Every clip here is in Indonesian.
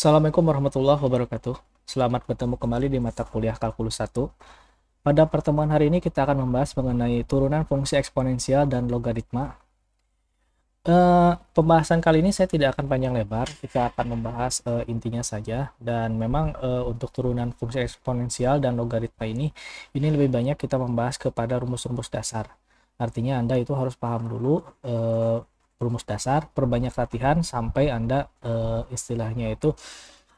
Assalamualaikum warahmatullahi wabarakatuh. Selamat bertemu kembali di mata kuliah Kalkulus 1. Pada pertemuan hari ini kita akan membahas mengenai turunan fungsi eksponensial dan logaritma. Pembahasan kali ini saya tidak akan panjang lebar, kita akan membahas intinya saja. Dan memang untuk turunan fungsi eksponensial dan logaritma ini lebih banyak kita membahas kepada rumus-rumus dasar. Artinya Anda itu harus paham dulu rumus dasar, perbanyak latihan sampai Anda istilahnya itu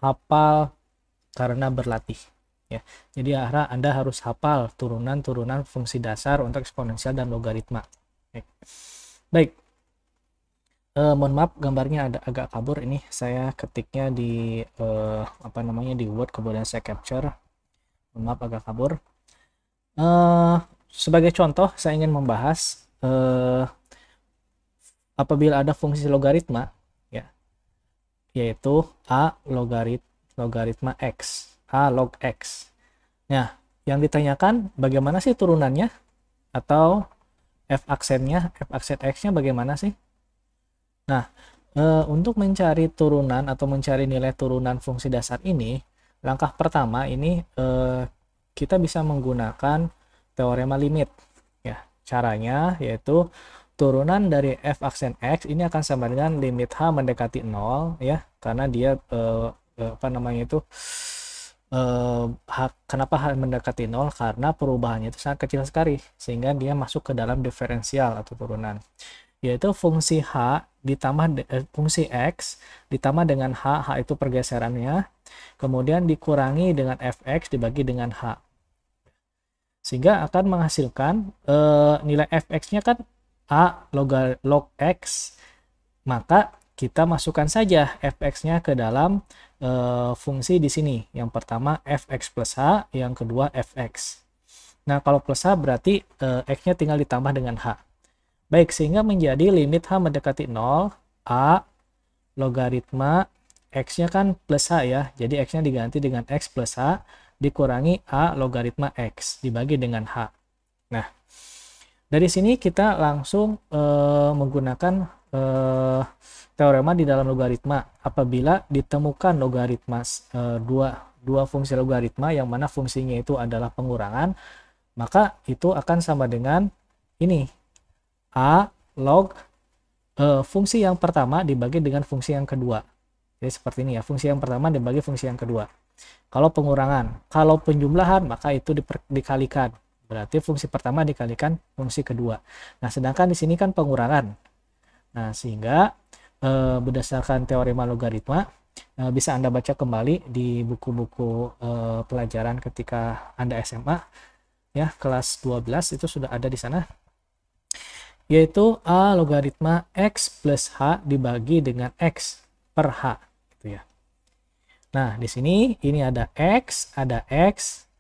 hafal karena berlatih ya. Jadi Anda harus hafal turunan-turunan fungsi dasar untuk eksponensial dan logaritma. Baik. Mohon maaf gambarnya ada agak kabur, ini saya ketiknya di di Word kemudian saya capture. Mohon maaf agak kabur. Sebagai contoh saya ingin membahas apabila ada fungsi logaritma ya, yaitu a logaritma x, a log x. Nah, yang ditanyakan bagaimana sih turunannya atau f aksennya, f aksen x-nya bagaimana sih? Nah, untuk mencari turunan atau mencari nilai turunan fungsi dasar ini, langkah pertama ini kita bisa menggunakan teorema limit ya. Caranya yaitu turunan dari f aksen x ini akan sama dengan limit h mendekati 0 ya, karena dia kenapa h mendekati 0? Karena perubahannya itu sangat kecil sekali sehingga dia masuk ke dalam diferensial atau turunan, yaitu fungsi h ditambah fungsi x ditambah dengan h itu pergeserannya, kemudian dikurangi dengan fx dibagi dengan h, sehingga akan menghasilkan nilai fx-nya kan a log x, maka kita masukkan saja fx-nya ke dalam fungsi di sini. Yang pertama fx plus h, yang kedua fx. Nah, kalau plus h berarti x-nya tinggal ditambah dengan h. Baik, sehingga menjadi limit h mendekati 0, a logaritma x-nya kan plus h ya, jadi x-nya diganti dengan x plus h dikurangi a logaritma x dibagi dengan h. Nah, dari sini kita langsung menggunakan teorema di dalam logaritma. Apabila ditemukan logaritma dua fungsi logaritma yang mana fungsinya itu adalah pengurangan, maka itu akan sama dengan ini, a log fungsi yang pertama dibagi dengan fungsi yang kedua. Jadi seperti ini ya, fungsi yang pertama dibagi fungsi yang kedua. Kalau pengurangan, kalau penjumlahan maka itu dikalikan. Berarti fungsi pertama dikalikan fungsi kedua. Nah, sedangkan di sini kan pengurangan. Nah, sehingga berdasarkan teorema logaritma bisa Anda baca kembali di buku-buku pelajaran ketika Anda SMA ya, kelas 12 itu sudah ada di sana. Yaitu a logaritma x plus h dibagi dengan x per h gitu ya. Nah, di sini ini ada x,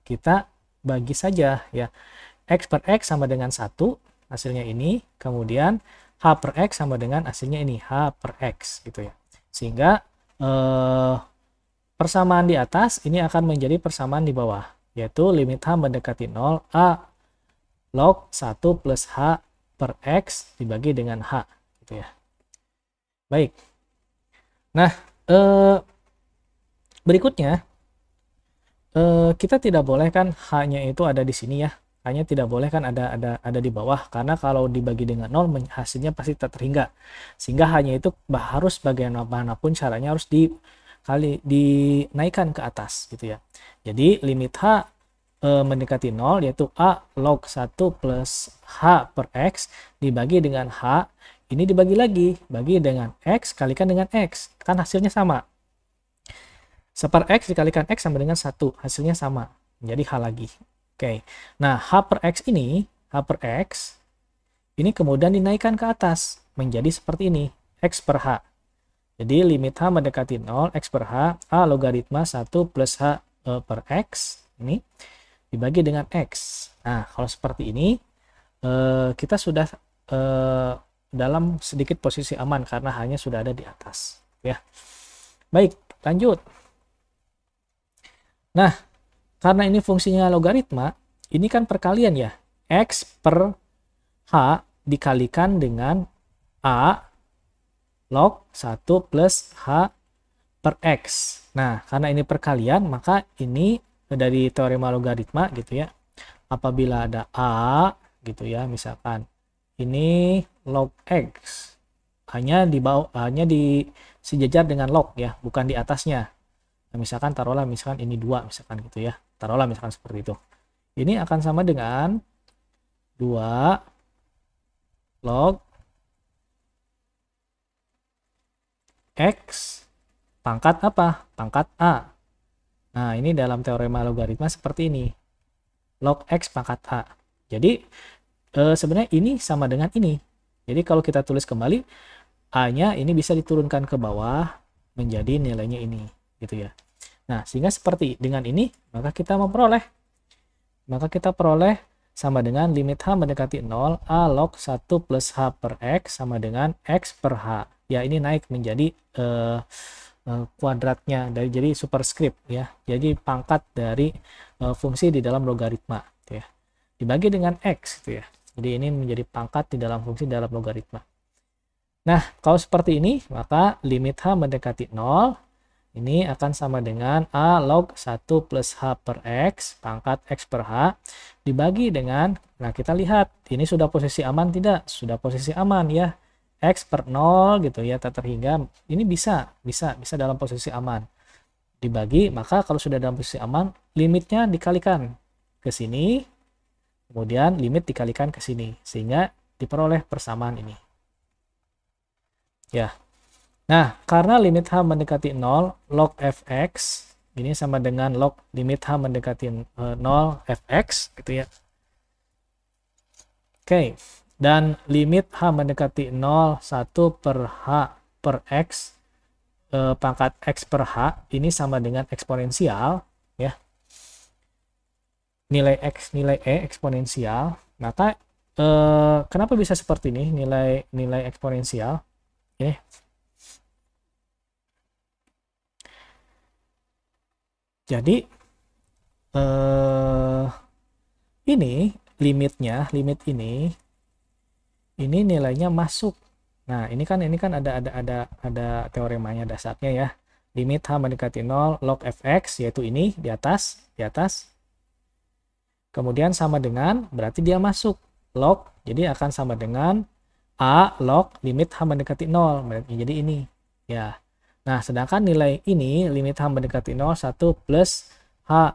kita bagi saja ya, x per x sama dengan 1 hasilnya ini, kemudian h per x sama dengan hasilnya ini, h per x gitu ya, sehingga persamaan di atas ini akan menjadi persamaan di bawah, yaitu limit h mendekati 0 a log 1 plus h per x dibagi dengan h gitu ya. Baik, nah berikutnya kita tidak boleh kan hanya itu ada di sini ya, hanya tidak boleh kan ada di bawah, karena kalau dibagi dengan 0 hasilnya pasti tak terhingga, sehingga hanya itu harus bagaimanapun caranya harus dinaikkan ke atas gitu ya. Jadi limit h mendekati 0 yaitu a log 1 plus h per x dibagi dengan h, ini dibagi lagi, bagi dengan x kalikan dengan x, kan hasilnya sama. 1 per x dikalikan x sama dengan 1, hasilnya sama, menjadi h lagi. Oke, nah h per x ini kemudian dinaikkan ke atas menjadi seperti ini, x per h. Jadi limit h mendekati 0, x per h, a logaritma 1 plus h per x ini dibagi dengan x. Nah, kalau seperti ini kita sudah dalam sedikit posisi aman karena hanya sudah ada di atas ya. Baik, lanjut. Nah, karena ini fungsinya logaritma, ini kan perkalian ya. X per H dikalikan dengan A log 1 plus H per X. Nah, karena ini perkalian, maka ini dari teorema logaritma gitu ya. Apabila ada A gitu ya, misalkan ini log X hanya di bawah, hanya di sejajar dengan log ya, bukan di atasnya. Nah, misalkan taruhlah misalkan ini 2 misalkan gitu ya. Taruhlah misalkan seperti itu. Ini akan sama dengan 2 log X pangkat apa? Pangkat A. Nah, ini dalam teorema logaritma seperti ini. Log X pangkat A. Jadi, sebenarnya ini sama dengan ini. Jadi, kalau kita tulis kembali, A-nya ini bisa diturunkan ke bawah menjadi nilainya ini. Gitu ya. Nah, sehingga seperti dengan ini, maka kita memperoleh. Maka kita peroleh sama dengan limit H mendekati 0, A log 1 plus H per X sama dengan X per H. Ya, ini naik menjadi kuadratnya, jadi superscript ya. Jadi pangkat dari fungsi di dalam logaritma. Gitu ya. Dibagi dengan X. Gitu ya. Jadi ini menjadi pangkat di dalam fungsi dalam logaritma. Nah, kalau seperti ini, maka limit H mendekati 0, ini akan sama dengan A log 1 plus H per X, pangkat X per H, dibagi dengan, nah kita lihat, ini sudah posisi aman tidak? Sudah posisi aman ya. X per 0 gitu ya, tak terhingga, ini bisa dalam posisi aman. Dibagi, maka kalau sudah dalam posisi aman, limitnya dikalikan ke sini, kemudian limit dikalikan ke sini, sehingga diperoleh persamaan ini. Ya. Nah, karena limit H mendekati 0, log fx, ini sama dengan log limit H mendekati 0 fx, gitu ya. Oke, dan limit H mendekati 0, 1 per H per X, pangkat X per H, ini sama dengan eksponensial, ya. Nilai X, nilai E eksponensial, maka kenapa bisa seperti ini, nilai eksponensial? Oke. Jadi ini limit ini nilainya masuk. Nah, ini kan ada teoremanya dasarnya ya. Limit H mendekati 0 log fx, yaitu ini di atas. Kemudian sama dengan, berarti dia masuk log, jadi akan sama dengan A log limit H mendekati 0. Jadi ini ya. Nah, sedangkan nilai ini, limit H mendekati 0, 1 plus H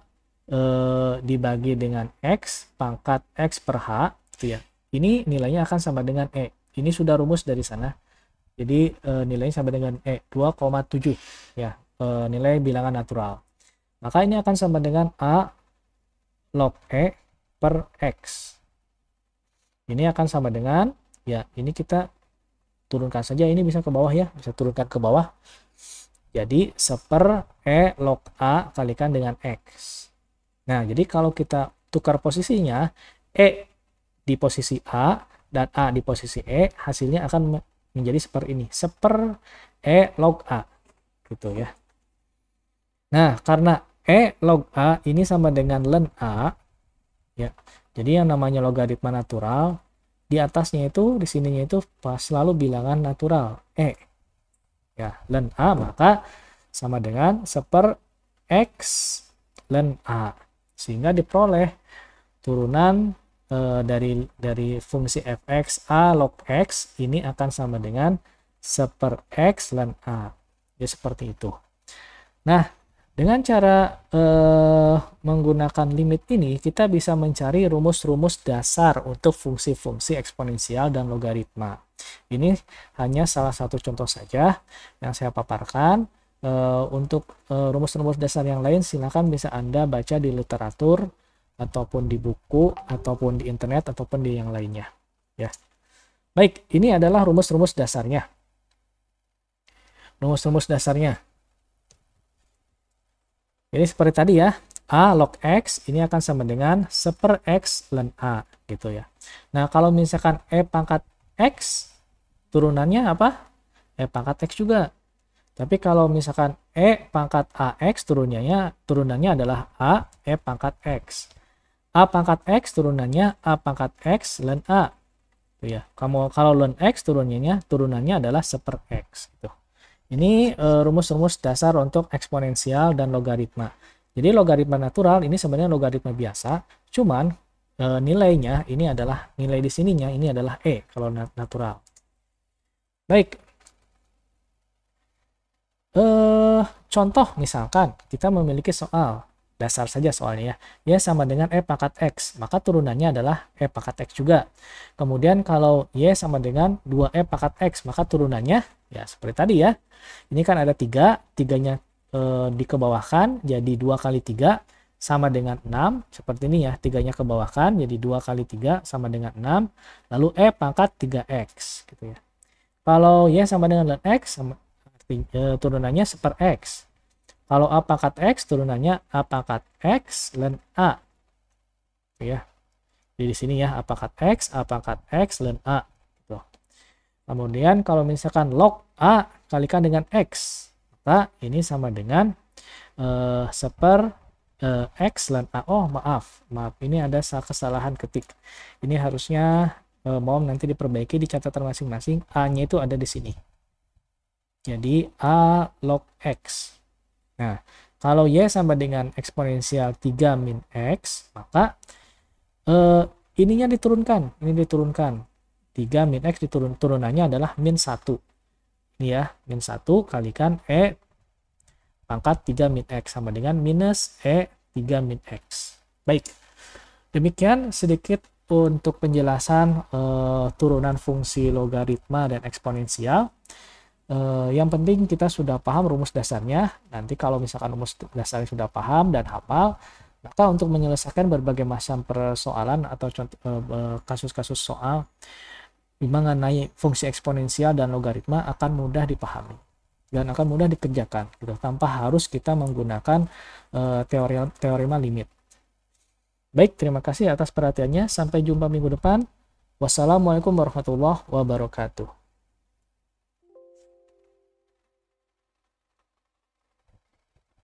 dibagi dengan X, pangkat X per H, gitu ya. Ini nilainya akan sama dengan E. Ini sudah rumus dari sana. Jadi, nilainya sama dengan E, 2,7. Ya, nilai bilangan natural. Maka ini akan sama dengan A log E per X. Ini akan sama dengan, ya, ini kita turunkan saja, ini bisa ke bawah ya, bisa turunkan ke bawah. Jadi, seper E log A kalikan dengan X. Nah, jadi kalau kita tukar posisinya, E di posisi A dan A di posisi E, hasilnya akan menjadi seperti ini. Seper E log A. Gitu ya. Nah, karena E log A ini sama dengan ln A, ya. Jadi yang namanya logaritma natural, di atasnya itu, di sininya itu selalu bilangan natural, E. Ya, ln A maka sama dengan seper X ln A. Sehingga diperoleh turunan dari fungsi fx A log X ini akan sama dengan seper X ln A. Ya, seperti itu. Nah, dengan cara menggunakan limit ini, kita bisa mencari rumus-rumus dasar untuk fungsi-fungsi eksponensial dan logaritma. Ini hanya salah satu contoh saja yang saya paparkan. Untuk rumus-rumus dasar yang lain, silakan bisa Anda baca di literatur, ataupun di buku, ataupun di internet, ataupun di yang lainnya. Ya. Baik, ini adalah rumus-rumus dasarnya. Rumus-rumus dasarnya. Jadi seperti tadi ya, A log X ini akan sama dengan seper X ln A, gitu ya. Nah, kalau misalkan E pangkat X, turunannya apa? E pangkat X juga. Tapi kalau misalkan E pangkat AX, turunannya adalah A, E pangkat X. A pangkat X, turunannya A pangkat X ln A. Gitu ya. Kalau ln X, turunannya adalah seper X. Gitu. Ini rumus-rumus dasar untuk eksponensial dan logaritma. Jadi logaritma natural ini sebenarnya logaritma biasa, cuman nilainya ini adalah nilai di sininya ini adalah E kalau natural. Baik. Contoh misalkan kita memiliki soal dasar saja soalnya ya. Y sama dengan E pangkat X, maka turunannya adalah E pangkat X juga. Kemudian kalau Y sama dengan 2E pangkat X, maka turunannya ya seperti tadi ya. Ini kan ada 3, 3-nya dikebawahkan jadi 2 kali 3 sama dengan 6. Seperti ini ya, 3-nya kebawahkan jadi 2 kali 3 sama dengan 6. Lalu E pangkat 3X gitu ya. Kalau Y sama dengan ln X, turunannya seper X. Kalau A pangkat X, turunannya A pangkat X ln A. Ya. Jadi di sini ya, A pangkat X, A pangkat X ln A. Gitu. Kemudian kalau misalkan log A kalikan dengan X, maka ini sama dengan seper X ln A. Oh maaf, ini ada kesalahan ketik. Ini harusnya mohon nanti diperbaiki di catatan masing-masing. A-nya itu ada di sini. Jadi A log X. Nah, kalau Y sama dengan eksponensial 3 min X, maka ininya diturunkan. Ini diturunkan. 3 min X turunannya adalah min 1. Ini ya, min 1 kalikan E pangkat 3 min X sama dengan minus E 3 min X. Baik, demikian sedikit untuk penjelasan turunan fungsi logaritma dan eksponensial. Yang penting kita sudah paham rumus dasarnya. Nanti kalau misalkan rumus dasarnya sudah paham dan hafal, maka untuk menyelesaikan berbagai macam persoalan atau kasus-kasus soal mengenai fungsi eksponensial dan logaritma akan mudah dipahami dan akan mudah dikerjakan gitu, tanpa harus kita menggunakan teorema limit. Baik, terima kasih atas perhatiannya. Sampai jumpa minggu depan. Wassalamualaikum warahmatullahi wabarakatuh.